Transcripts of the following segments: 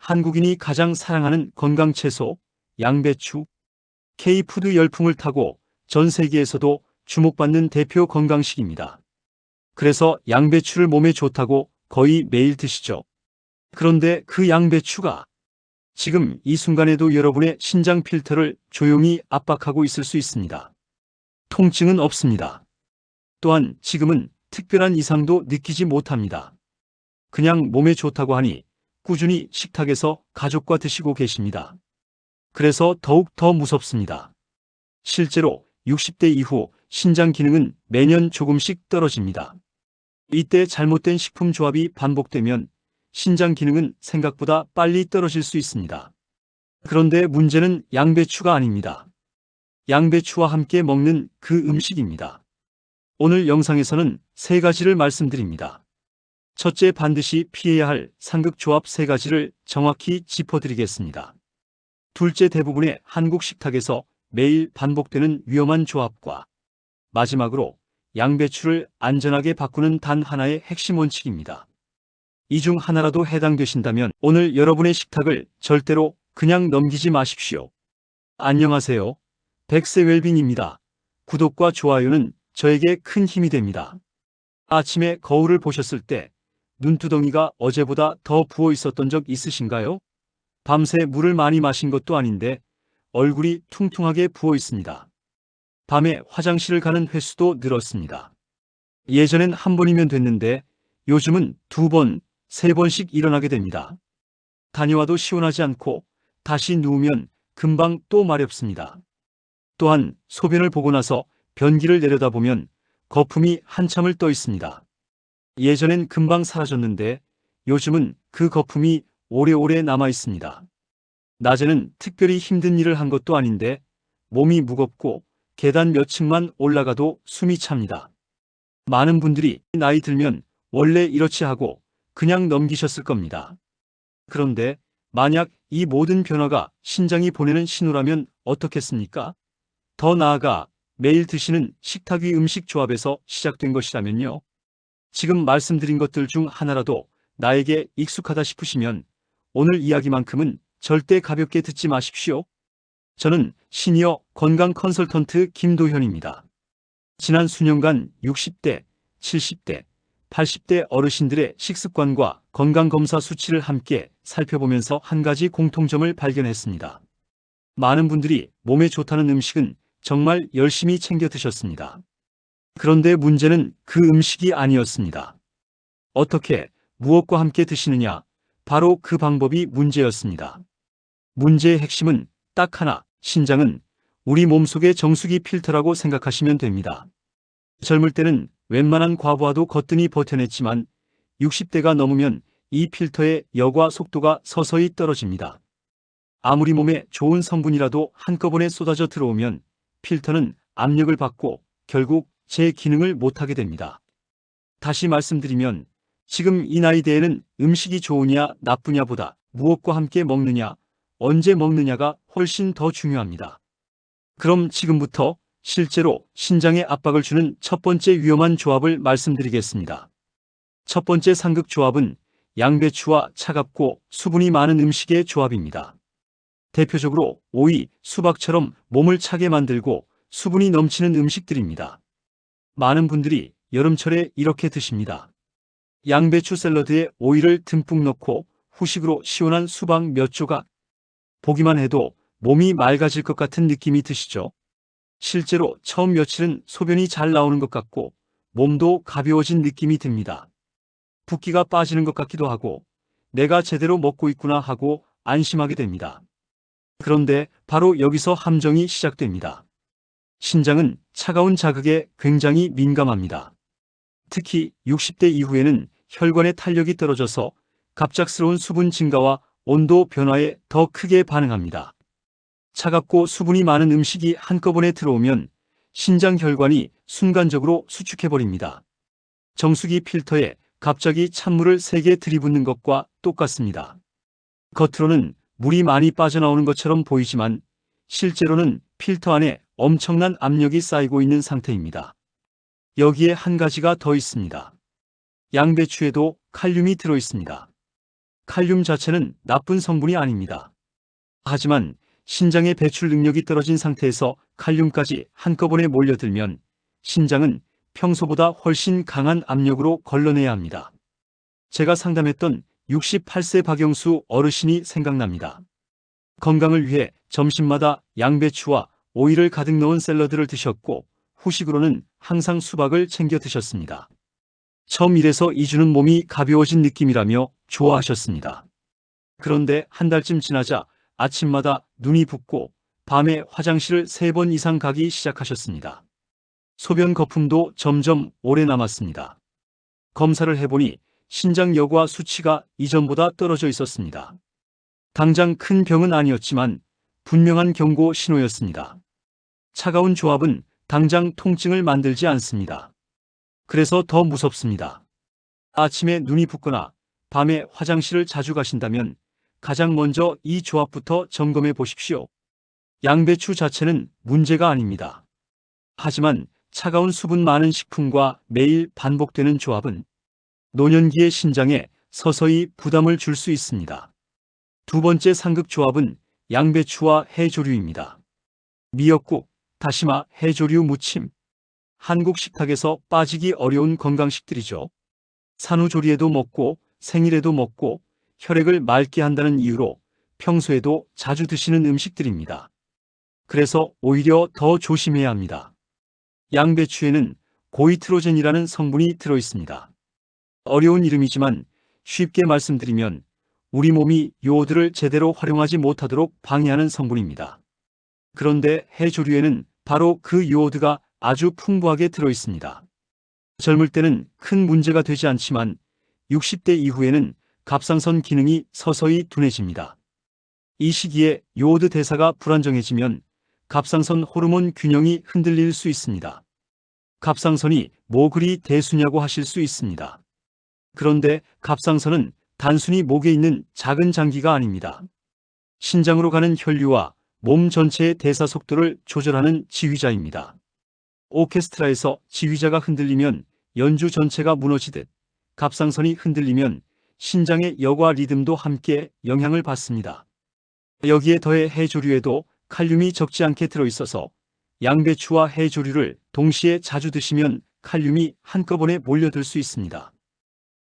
한국인이 가장 사랑하는 건강채소, 양배추. K푸드 열풍을 타고 전 세계에서도 주목받는 대표 건강식입니다. 그래서 양배추를 몸에 좋다고 거의 매일 드시죠. 그런데 그 양배추가 지금 이 순간에도 여러분의 신장 필터를 조용히 압박하고 있을 수 있습니다. 통증은 없습니다. 또한 지금은 특별한 이상도 느끼지 못합니다. 그냥 몸에 좋다고 하니 꾸준히 식탁에서 가족과 드시고 계십니다. 그래서 더욱 더 무섭습니다. 실제로 60대 이후 신장 기능은 매년 조금씩 떨어집니다. 이때 잘못된 식품 조합이 반복되면 신장 기능은 생각보다 빨리 떨어질 수 있습니다. 그런데 문제는 양배추가 아닙니다. 양배추와 함께 먹는 그 음식입니다. 오늘 영상에서는 3가지를 말씀드립니다. 첫째, 반드시 피해야 할 상극조합 3가지를 정확히 짚어드리겠습니다. 둘째, 대부분의 한국 식탁에서 매일 반복되는 위험한 조합과 마지막으로 양배추를 안전하게 바꾸는 단 하나의 핵심 원칙입니다. 이 중 하나라도 해당되신다면 오늘 여러분의 식탁을 절대로 그냥 넘기지 마십시오. 안녕하세요. 백세웰빙입니다. 구독과 좋아요는 저에게 큰 힘이 됩니다. 아침에 거울을 보셨을 때 눈두덩이가 어제보다 더 부어 있었던 적 있으신가요? 밤새 물을 많이 마신 것도 아닌데 얼굴이 퉁퉁하게 부어 있습니다. 밤에 화장실을 가는 횟수도 늘었습니다. 예전엔 한 번이면 됐는데 요즘은 2번, 3번씩 일어나게 됩니다. 다녀와도 시원하지 않고 다시 누우면 금방 또 마렵습니다. 또한 소변을 보고 나서 변기를 내려다보면 거품이 한참을 떠 있습니다. 예전엔 금방 사라졌는데 요즘은 그 거품이 오래오래 남아 있습니다. 낮에는 특별히 힘든 일을 한 것도 아닌데 몸이 무겁고 계단 몇 층만 올라가도 숨이 찹니다. 많은 분들이 나이 들면 원래 이렇지 하고 그냥 넘기셨을 겁니다. 그런데 만약 이 모든 변화가 신장이 보내는 신호라면 어떻겠습니까? 더 나아가 매일 드시는 식탁 위 음식 조합에서 시작된 것이라면요. 지금 말씀드린 것들 중 하나라도 나에게 익숙하다 싶으시면 오늘 이야기만큼은 절대 가볍게 듣지 마십시오. 저는 시니어 건강 컨설턴트 김도현입니다. 지난 수년간 60대, 70대, 80대 어르신들의 식습관과 건강검사 수치를 함께 살펴보면서 한 가지 공통점을 발견했습니다. 많은 분들이 몸에 좋다는 음식은 정말 열심히 챙겨 드셨습니다. 그런데 문제는 그 음식이 아니었습니다. 어떻게, 무엇과 함께 드시느냐, 바로 그 방법이 문제였습니다. 문제의 핵심은 딱 하나, 신장은 우리 몸속의 정수기 필터라고 생각하시면 됩니다. 젊을 때는 웬만한 과부하도 거뜬히 버텨냈지만 60대가 넘으면 이 필터의 여과 속도가 서서히 떨어집니다. 아무리 몸에 좋은 성분이라도 한꺼번에 쏟아져 들어오면 필터는 압력을 받고 결국 제 기능을 못하게 됩니다. 다시 말씀드리면 지금 이 나이대에는 음식이 좋으냐 나쁘냐보다 무엇과 함께 먹느냐, 언제 먹느냐가 훨씬 더 중요합니다. 그럼 지금부터 실제로 신장에 압박을 주는 첫 번째 위험한 조합을 말씀드리겠습니다. 첫 번째 상극 조합은 양배추와 차갑고 수분이 많은 음식의 조합입니다. 대표적으로 오이, 수박처럼 몸을 차게 만들고 수분이 넘치는 음식들입니다. 많은 분들이 여름철에 이렇게 드십니다. 양배추 샐러드에 오이를 듬뿍 넣고 후식으로 시원한 수박 몇 조각. 보기만 해도 몸이 맑아질 것 같은 느낌이 드시죠? 실제로 처음 며칠은 소변이 잘 나오는 것 같고 몸도 가벼워진 느낌이 듭니다. 붓기가 빠지는 것 같기도 하고 내가 제대로 먹고 있구나 하고 안심하게 됩니다. 그런데 바로 여기서 함정이 시작됩니다. 신장은 차가운 자극에 굉장히 민감합니다. 특히 60대 이후에는 혈관의 탄력이 떨어져서 갑작스러운 수분 증가와 온도 변화에 더 크게 반응합니다. 차갑고 수분이 많은 음식이 한꺼번에 들어오면 신장 혈관이 순간적으로 수축해버립니다. 정수기 필터에 갑자기 찬물을 세게 들이붓는 것과 똑같습니다. 겉으로는 물이 많이 빠져나오는 것처럼 보이지만 실제로는 필터 안에 엄청난 압력이 쌓이고 있는 상태입니다. 여기에 한 가지가 더 있습니다. 양배추에도 칼륨이 들어 있습니다. 칼륨 자체는 나쁜 성분이 아닙니다. 하지만 신장의 배출 능력이 떨어진 상태에서 칼륨까지 한꺼번에 몰려들면 신장은 평소보다 훨씬 강한 압력으로 걸러내야 합니다. 제가 상담했던 68세 박영수 어르신이 생각납니다. 건강을 위해 점심마다 양배추와 오이를 가득 넣은 샐러드를 드셨고 후식으로는 항상 수박을 챙겨 드셨습니다. 처음 1에서 2주는 몸이 가벼워진 느낌이라며 좋아하셨습니다. 그런데 한 달쯤 지나자 아침마다 눈이 붓고 밤에 화장실을 3번 이상 가기 시작하셨습니다. 소변 거품도 점점 오래 남았습니다. 검사를 해보니 신장여과 수치가 이전보다 떨어져 있었습니다. 당장 큰 병은 아니었지만 분명한 경고 신호였습니다. 차가운 조합은 당장 통증을 만들지 않습니다. 그래서 더 무섭습니다. 아침에 눈이 붓거나 밤에 화장실을 자주 가신다면 가장 먼저 이 조합부터 점검해 보십시오. 양배추 자체는 문제가 아닙니다. 하지만 차가운 수분 많은 식품과 매일 반복되는 조합은 노년기의 신장에 서서히 부담을 줄 수 있습니다. 두 번째 상극 조합은 양배추와 해조류입니다. 미역국, 다시마, 해조류 무침. 한국 식탁에서 빠지기 어려운 건강식들이죠. 산후조리에도 먹고 생일에도 먹고 혈액을 맑게 한다는 이유로 평소에도 자주 드시는 음식들입니다. 그래서 오히려 더 조심해야 합니다. 양배추에는 고이트로젠이라는 성분이 들어있습니다. 어려운 이름이지만 쉽게 말씀드리면 우리 몸이 요오드를 제대로 활용하지 못하도록 방해하는 성분입니다. 그런데 해조류에는 바로 그 요오드가 아주 풍부하게 들어있습니다. 젊을 때는 큰 문제가 되지 않지만 60대 이후에는 갑상선 기능이 서서히 둔해집니다. 이 시기에 요오드 대사가 불안정해지면 갑상선 호르몬 균형이 흔들릴 수 있습니다. 갑상선이 뭐 그리 대수냐고 하실 수 있습니다. 그런데 갑상선은 단순히 목에 있는 작은 장기가 아닙니다. 신장으로 가는 혈류와 몸 전체의 대사 속도를 조절하는 지휘자입니다. 오케스트라에서 지휘자가 흔들리면 연주 전체가 무너지듯 갑상선이 흔들리면 신장의 여과 리듬도 함께 영향을 받습니다. 여기에 더해 해조류에도 칼륨이 적지 않게 들어있어서 양배추와 해조류를 동시에 자주 드시면 칼륨이 한꺼번에 몰려들 수 있습니다.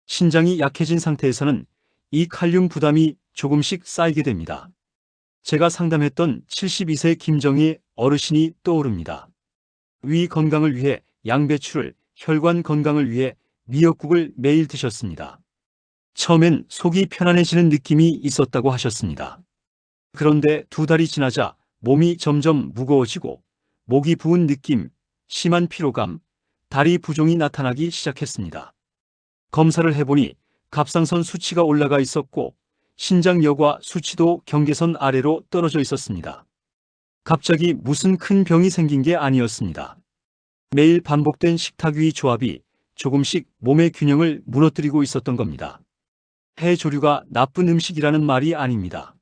신장이 약해진 상태에서는 이 칼륨 부담이 조금씩 쌓이게 됩니다. 제가 상담했던 72세 김정희 어르신이 떠오릅니다. 위 건강을 위해 양배추를, 혈관 건강을 위해 미역국을 매일 드셨습니다. 처음엔 속이 편안해지는 느낌이 있었다고 하셨습니다. 그런데 2달이 지나자 몸이 점점 무거워지고 목이 부은 느낌, 심한 피로감, 다리 부종이 나타나기 시작했습니다. 검사를 해보니 갑상선 수치가 올라가 있었고 신장여과 수치도 경계선 아래로 떨어져 있었습니다. 갑자기 무슨 큰 병이 생긴 게 아니었습니다. 매일 반복된 식탁 위 조합이 조금씩 몸의 균형을 무너뜨리고 있었던 겁니다. 해조류가 나쁜 음식이라는 말이 아닙니다.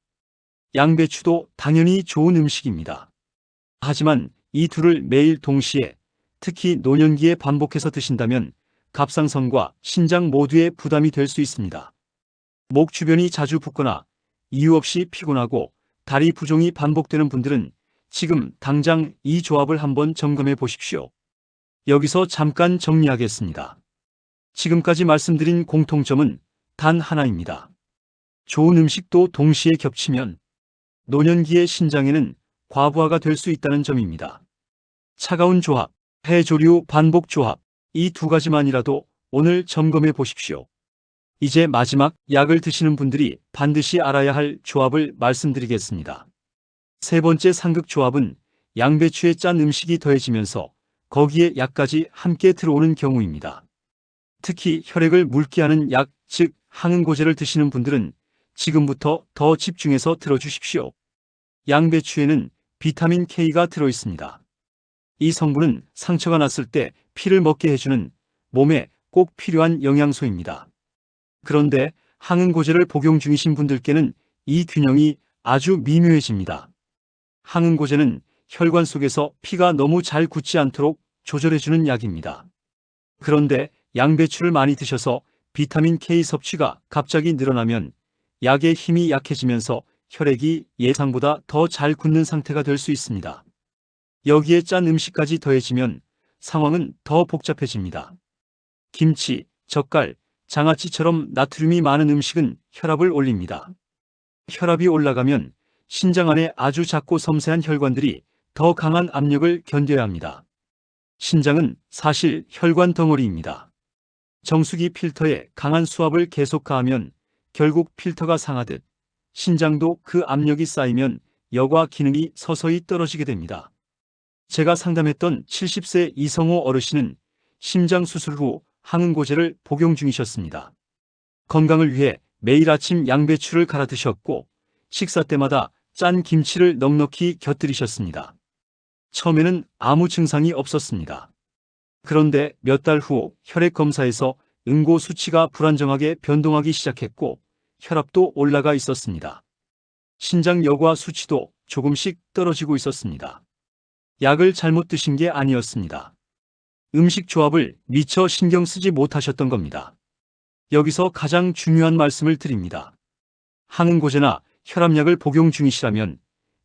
양배추도 당연히 좋은 음식입니다. 하지만 이 둘을 매일 동시에 특히 노년기에 반복해서 드신다면 갑상선과 신장 모두에 부담이 될 수 있습니다. 목 주변이 자주 붓거나 이유 없이 피곤하고 다리 부종이 반복되는 분들은 지금 당장 이 조합을 한번 점검해 보십시오. 여기서 잠깐 정리하겠습니다. 지금까지 말씀드린 공통점은 단 하나입니다. 좋은 음식도 동시에 겹치면 노년기의 신장에는 과부하가 될 수 있다는 점입니다. 차가운 조합, 해조류 반복 조합, 이 2가지만이라도 오늘 점검해 보십시오. 이제 마지막 약을 드시는 분들이 반드시 알아야 할 조합을 말씀드리겠습니다. 세 번째 상극 조합은 양배추에 짠 음식이 더해지면서 거기에 약까지 함께 들어오는 경우입니다. 특히 혈액을 묽게 하는 약, 즉 항응고제를 드시는 분들은 지금부터 더 집중해서 들어주십시오. 양배추에는 비타민 K가 들어있습니다. 이 성분은 상처가 났을 때 피를 먹게 해주는 몸에 꼭 필요한 영양소입니다. 그런데 항응고제를 복용 중이신 분들께는 이 균형이 아주 미묘해집니다. 항응고제는 혈관 속에서 피가 너무 잘 굳지 않도록 조절해주는 약입니다. 그런데 양배추를 많이 드셔서 비타민 K 섭취가 갑자기 늘어나면 약의 힘이 약해지면서 혈액이 예상보다 더 잘 굳는 상태가 될 수 있습니다. 여기에 짠 음식까지 더해지면 상황은 더 복잡해집니다. 김치, 젓갈, 장아찌처럼 나트륨이 많은 음식은 혈압을 올립니다. 혈압이 올라가면 신장 안에 아주 작고 섬세한 혈관들이 더 강한 압력을 견뎌야 합니다. 신장은 사실 혈관 덩어리입니다. 정수기 필터에 강한 수압을 계속 가하면 결국 필터가 상하듯 신장도 그 압력이 쌓이면 여과 기능이 서서히 떨어지게 됩니다. 제가 상담했던 70세 이성호 어르신은 심장 수술 후 항응고제를 복용 중이셨습니다. 건강을 위해 매일 아침 양배추를 갈아 드셨고 식사 때마다 짠 김치를 넉넉히 곁들이셨습니다. 처음에는 아무 증상이 없었습니다. 그런데 몇 달 후 혈액 검사에서 응고 수치가 불안정하게 변동하기 시작했고 혈압도 올라가 있었습니다. 신장 여과 수치도 조금씩 떨어지고 있었습니다. 약을 잘못 드신 게 아니었습니다. 음식 조합을 미처 신경 쓰지 못하셨던 겁니다. 여기서 가장 중요한 말씀을 드립니다. 항응고제나 혈압약을 복용 중이시라면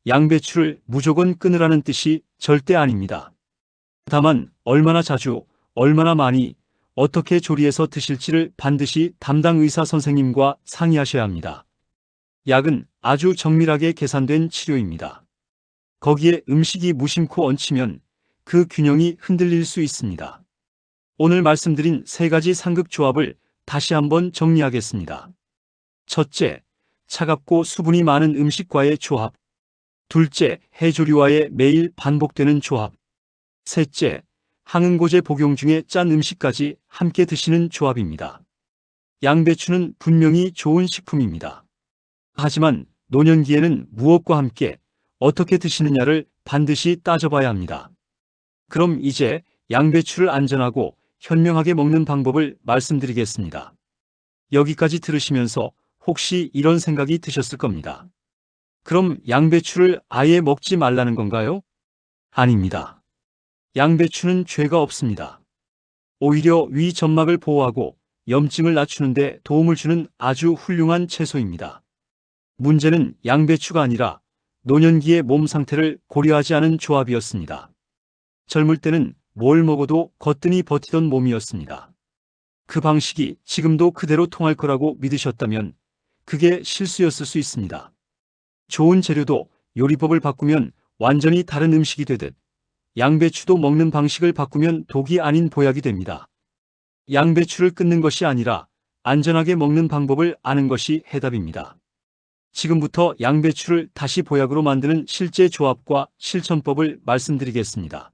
양배추를 무조건 끊으라는 뜻이 절대 아닙니다. 다만 얼마나 자주, 얼마나 많이, 어떻게 조리해서 드실지를 반드시 담당 의사 선생님과 상의하셔야 합니다. 약은 아주 정밀하게 계산된 치료입니다. 거기에 음식이 무심코 얹히면 그 균형이 흔들릴 수 있습니다. 오늘 말씀드린 세 가지 상극 조합을 다시 한번 정리하겠습니다. 첫째, 차갑고 수분이 많은 음식과의 조합. 둘째, 해조류와의 매일 반복되는 조합. 셋째, 항응고제 복용 중에 짠 음식까지 함께 드시는 조합입니다. 양배추는 분명히 좋은 식품입니다. 하지만 노년기에는 무엇과 함께 어떻게 드시느냐를 반드시 따져봐야 합니다. 그럼 이제 양배추를 안전하고 현명하게 먹는 방법을 말씀드리겠습니다. 여기까지 들으시면서 혹시 이런 생각이 드셨을 겁니다. 그럼 양배추를 아예 먹지 말라는 건가요? 아닙니다. 양배추는 죄가 없습니다. 오히려 위 점막을 보호하고 염증을 낮추는 데 도움을 주는 아주 훌륭한 채소입니다. 문제는 양배추가 아니라 노년기의 몸 상태를 고려하지 않은 조합이었습니다. 젊을 때는 뭘 먹어도 거뜬히 버티던 몸이었습니다. 그 방식이 지금도 그대로 통할 거라고 믿으셨다면 그게 실수였을 수 있습니다. 좋은 재료도 요리법을 바꾸면 완전히 다른 음식이 되듯 양배추도 먹는 방식을 바꾸면 독이 아닌 보약이 됩니다. 양배추를 끊는 것이 아니라 안전하게 먹는 방법을 아는 것이 해답입니다. 지금부터 양배추를 다시 보약으로 만드는 실제 조합과 실천법을 말씀드리겠습니다.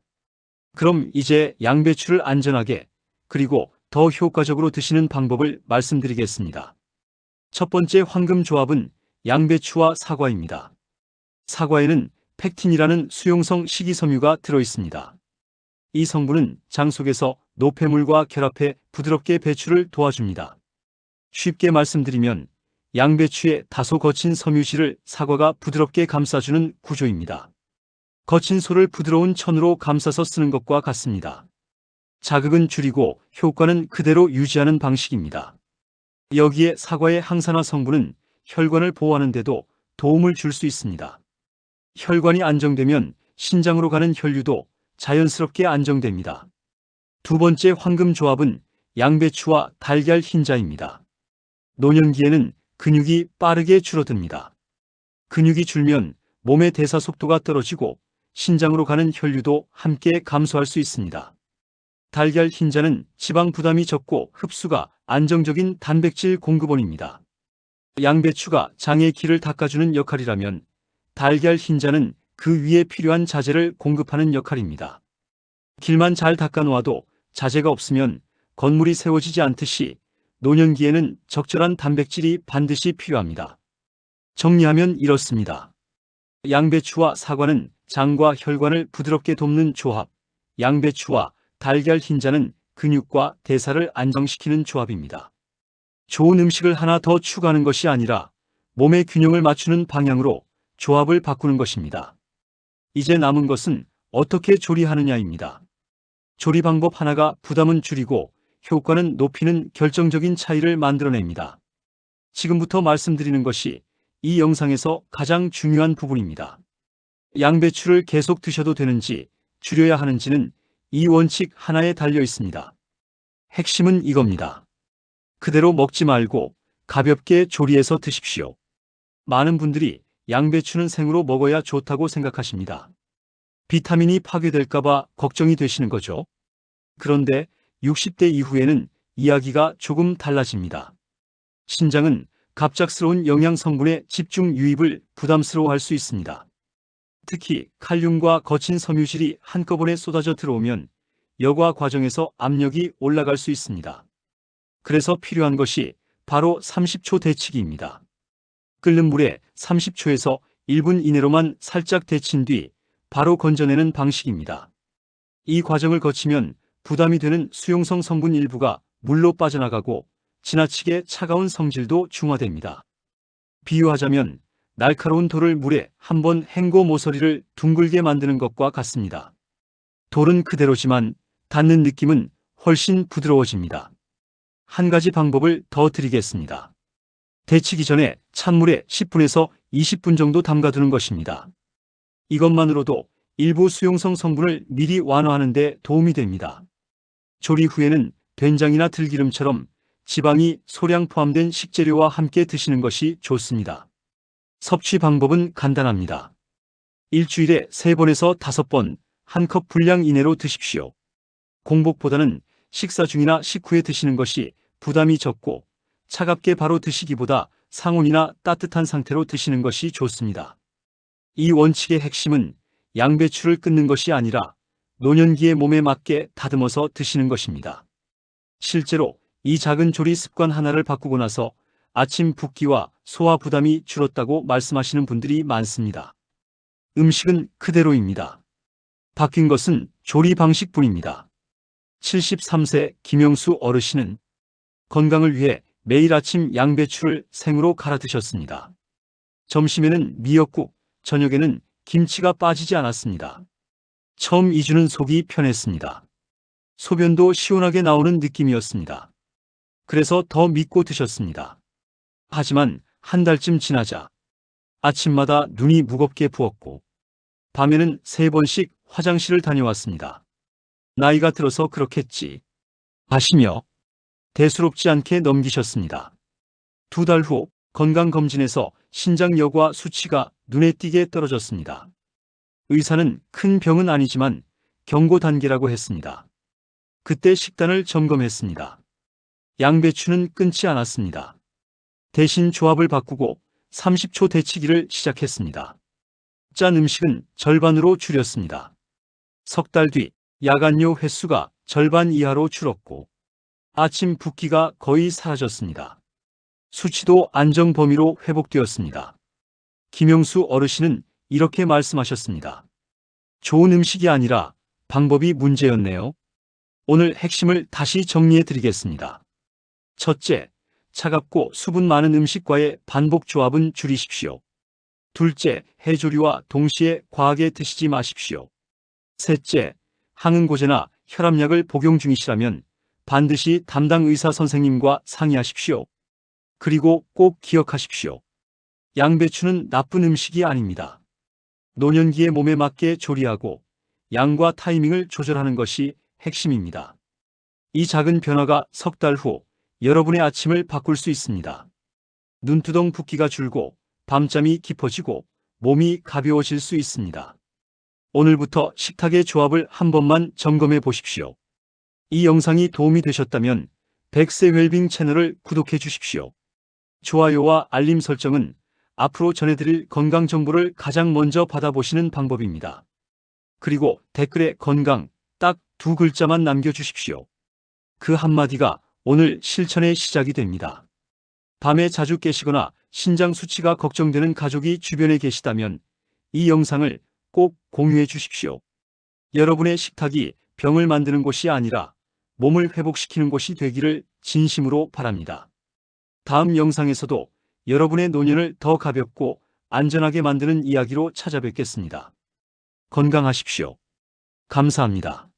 그럼 이제 양배추를 안전하게 그리고 더 효과적으로 드시는 방법을 말씀드리겠습니다. 첫 번째 황금 조합은 양배추와 사과입니다. 사과에는 팩틴이라는 수용성 식이섬유가 들어있습니다. 이 성분은 장 속에서 노폐물과 결합해 부드럽게 배출을 도와줍니다. 쉽게 말씀드리면 양배추의 다소 거친 섬유질을 사과가 부드럽게 감싸주는 구조입니다. 거친 소를 부드러운 천으로 감싸서 쓰는 것과 같습니다. 자극은 줄이고 효과는 그대로 유지하는 방식입니다. 여기에 사과의 항산화 성분은 혈관을 보호하는 데도 도움을 줄 수 있습니다. 혈관이 안정되면 신장으로 가는 혈류도 자연스럽게 안정됩니다. 두 번째 황금 조합은 양배추와 달걀 흰자입니다. 노년기에는 근육이 빠르게 줄어듭니다. 근육이 줄면 몸의 대사 속도가 떨어지고 신장으로 가는 혈류도 함께 감소할 수 있습니다. 달걀 흰자는 지방 부담이 적고 흡수가 안정적인 단백질 공급원입니다. 양배추가 장의 기를 닦아주는 역할이라면 달걀 흰자는 그 위에 필요한 자재를 공급하는 역할입니다. 길만 잘 닦아놓아도 자재가 없으면 건물이 세워지지 않듯이 노년기에는 적절한 단백질이 반드시 필요합니다. 정리하면 이렇습니다. 양배추와 사과는 장과 혈관을 부드럽게 돕는 조합, 양배추와 달걀 흰자는 근육과 대사를 안정시키는 조합입니다. 좋은 음식을 하나 더 추가하는 것이 아니라 몸의 균형을 맞추는 방향으로 조합을 바꾸는 것입니다. 이제 남은 것은 어떻게 조리하느냐입니다. 조리 방법 하나가 부담은 줄이고 효과는 높이는 결정적인 차이를 만들어냅니다. 지금부터 말씀드리는 것이 이 영상에서 가장 중요한 부분입니다. 양배추를 계속 드셔도 되는지 줄여야 하는지는 이 원칙 하나에 달려 있습니다. 핵심은 이겁니다. 그대로 먹지 말고 가볍게 조리해서 드십시오. 많은 분들이 양배추는 생으로 먹어야 좋다고 생각하십니다. 비타민이 파괴될까봐 걱정이 되시는 거죠. 그런데 60대 이후에는 이야기가 조금 달라집니다. 신장은 갑작스러운 영양 성분의 집중 유입을 부담스러워할 수 있습니다. 특히 칼륨과 거친 섬유질이 한꺼번에 쏟아져 들어오면 여과 과정에서 압력이 올라갈 수 있습니다. 그래서 필요한 것이 바로 30초 데치기입니다. 끓는 물에 30초에서 1분 이내로만 살짝 데친 뒤 바로 건져내는 방식입니다. 이 과정을 거치면 부담이 되는 수용성 성분 일부가 물로 빠져나가고 지나치게 차가운 성질도 중화됩니다. 비유하자면 날카로운 돌을 물에 한번 헹궈 모서리를 둥글게 만드는 것과 같습니다. 돌은 그대로지만 닿는 느낌은 훨씬 부드러워집니다. 한 가지 방법을 더 드리겠습니다. 데치기 전에 찬물에 10분에서 20분 정도 담가두는 것입니다. 이것만으로도 일부 수용성 성분을 미리 완화하는 데 도움이 됩니다. 조리 후에는 된장이나 들기름처럼 지방이 소량 포함된 식재료와 함께 드시는 것이 좋습니다. 섭취 방법은 간단합니다. 일주일에 3번에서 5번, 한 컵 분량 이내로 드십시오. 공복보다는 식사 중이나 식후에 드시는 것이 부담이 적고 차갑게 바로 드시기보다 상온이나 따뜻한 상태로 드시는 것이 좋습니다. 이 원칙의 핵심은 양배추를 끊는 것이 아니라 노년기의 몸에 맞게 다듬어서 드시는 것입니다. 실제로 이 작은 조리 습관 하나를 바꾸고 나서 아침 붓기와 소화 부담이 줄었다고 말씀하시는 분들이 많습니다. 음식은 그대로입니다. 바뀐 것은 조리 방식뿐입니다. 73세 김영수 어르신은 건강을 위해 매일 아침 양배추를 생으로 갈아 드셨습니다. 점심에는 미역국, 저녁에는 김치가 빠지지 않았습니다. 처음 2주는 속이 편했습니다. 소변도 시원하게 나오는 느낌이었습니다. 그래서 더 믿고 드셨습니다. 하지만 한 달쯤 지나자 아침마다 눈이 무겁게 부었고 밤에는 3번씩 화장실을 다녀왔습니다. 나이가 들어서 그렇겠지 하시며 대수롭지 않게 넘기셨습니다. 2달 후 건강검진에서 신장 여과 수치가 눈에 띄게 떨어졌습니다. 의사는 큰 병은 아니지만 경고 단계라고 했습니다. 그때 식단을 점검했습니다. 양배추는 끊지 않았습니다. 대신 조합을 바꾸고 30초 데치기를 시작했습니다. 짠 음식은 절반으로 줄였습니다. 석 달 뒤 야간요 횟수가 절반 이하로 줄었고 아침 붓기가 거의 사라졌습니다. 수치도 안정 범위로 회복되었습니다. 김영수 어르신은 이렇게 말씀하셨습니다. 좋은 음식이 아니라 방법이 문제였네요. 오늘 핵심을 다시 정리해 드리겠습니다. 첫째, 차갑고 수분 많은 음식과의 반복 조합은 줄이십시오. 둘째, 해조류와 동시에 과하게 드시지 마십시오. 셋째, 항응고제나 혈압약을 복용 중이시라면 반드시 담당 의사 선생님과 상의하십시오. 그리고 꼭 기억하십시오. 양배추는 나쁜 음식이 아닙니다. 노년기의 몸에 맞게 조리하고 양과 타이밍을 조절하는 것이 핵심입니다. 이 작은 변화가 석 달 후 여러분의 아침을 바꿀 수 있습니다. 눈두덩 붓기가 줄고 밤잠이 깊어지고 몸이 가벼워질 수 있습니다. 오늘부터 식탁의 조합을 한 번만 점검해 보십시오. 이 영상이 도움이 되셨다면 백세 웰빙 채널을 구독해 주십시오. 좋아요와 알림 설정은 앞으로 전해드릴 건강 정보를 가장 먼저 받아보시는 방법입니다. 그리고 댓글에 건강 딱 2글자만 남겨주십시오. 그 한마디가 오늘 실천의 시작이 됩니다. 밤에 자주 깨시거나 신장 수치가 걱정되는 가족이 주변에 계시다면 이 영상을 꼭 공유해 주십시오. 여러분의 식탁이 병을 만드는 곳이 아니라 몸을 회복시키는 곳이 되기를 진심으로 바랍니다. 다음 영상에서도 여러분의 노년을 더 가볍고 안전하게 만드는 이야기로 찾아뵙겠습니다. 건강하십시오. 감사합니다.